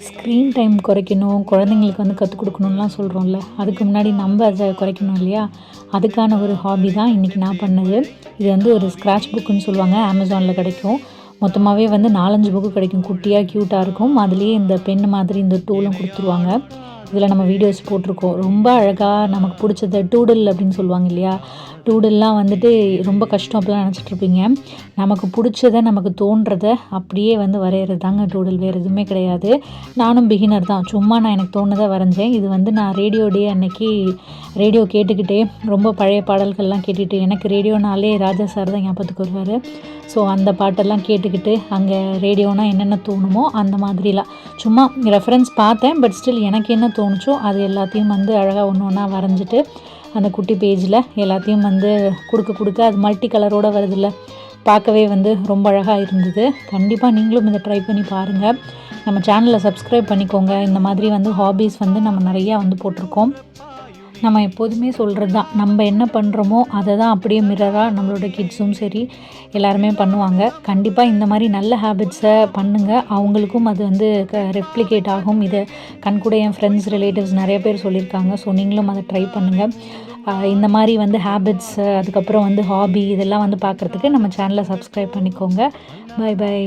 Screen time குறைக்கணும், குழந்தைங்களுக்கு வந்து கற்றுக் கொடுக்கணும்லாம் சொல்கிறோம்ல, அதுக்கு முன்னாடி நம்ம அதை குறைக்கணும் இல்லையா? அதுக்கான ஒரு ஹாபி தான் இன்றைக்கி நான் பண்ணது. இது வந்து ஒரு ஸ்க்ராட்ச் புக்குன்னு சொல்லுவாங்க, அமேசானில் கிடைக்கும். மொத்தமாகவே வந்து 4-5 புக்கு கிடைக்கும். குட்டியாக க்யூட்டாக இருக்கும். அதுலேயே இந்த பென் மாதிரி இந்த டூலும் கொடுத்துருவாங்க. இதில் நம்ம வீடியோஸ் போட்டிருக்கோம். ரொம்ப அழகாக நமக்கு பிடிச்சத டூடில் அப்படின்னு சொல்லுவாங்க இல்லையா? டூடில்லாம் வந்துட்டு ரொம்ப கஷ்டம் அப்படிலாம் நினச்சிட்ருப்பீங்க. நமக்கு பிடிச்சத, நமக்கு தோன்றத அப்படியே வந்து வரைகிறது தாங்க டூடில், வேறு எதுவுமே கிடையாது. நானும் பிகினர் தான். சும்மா நான் எனக்கு தோணுதை வரைஞ்சேன். இது வந்து நான் ரேடியோ டே அன்னைக்கு ரேடியோ கேட்டுக்கிட்டே ரொம்ப பழைய பாடல்கள்லாம் கேட்டுகிட்டு, எனக்கு ரேடியோனாலே ராஜா சார் தான் ஞாபகத்துக்கு வருவார். ஸோ அந்த பாட்டெல்லாம் கேட்டுக்கிட்டு அங்கே ரேடியோனால் என்னென்ன தோணுமோ அந்த மாதிரிலாம் சும்மா ரெஃபரன்ஸ் பார்த்தேன். பட் ஸ்டில் எனக்கு என்ன தோணுச்சோ அது எல்லாத்தையும் வந்து அழகாக ஒன்று ஒன்றா வரைஞ்சிட்டு அந்த குட்டி பேஜில் எல்லாத்தையும் வந்து கொடுக்க அது மல்டி கலரோடு வருதில்ல, பார்க்கவே வந்து ரொம்ப அழகாக இருந்தது. கண்டிப்பாக நீங்களும் இதை ட்ரை பண்ணி பாருங்கள். நம்ம சேனலை சப்ஸ்கிரைப் பண்ணிக்கோங்க. இந்த மாதிரி வந்து ஹாபீஸ் வந்து நம்ம நிறையா வந்து போட்டிருக்கோம். நம்ம எப்போதுமே சொல்கிறது தான், நம்ம என்ன பண்ணுறோமோ அதை தான் அப்படியே மிரராக நம்மளோட கிட்ஸும் சரி எல்லாருமே பண்ணுவாங்க. கண்டிப்பாக இந்த மாதிரி நல்ல ஹேபிட்ஸை பண்ணுங்கள். அவங்களுக்கும் அது வந்து ரெப்ளிகேட் ஆகும். இதை கண்கூட என் ஃப்ரெண்ட்ஸ், ரிலேட்டிவ்ஸ் நிறைய பேர் சொல்லியிருக்காங்க. ஸோ நீங்களும் அதை ட்ரை பண்ணுங்கள். இந்த மாதிரி வந்து ஹேபிட்ஸு, அதுக்கப்புறம் வந்து ஹாபி இதெல்லாம் வந்து பார்க்குறதுக்கு நம்ம சேனலை சப்ஸ்கிரைப் பண்ணிக்கோங்க. Bye by.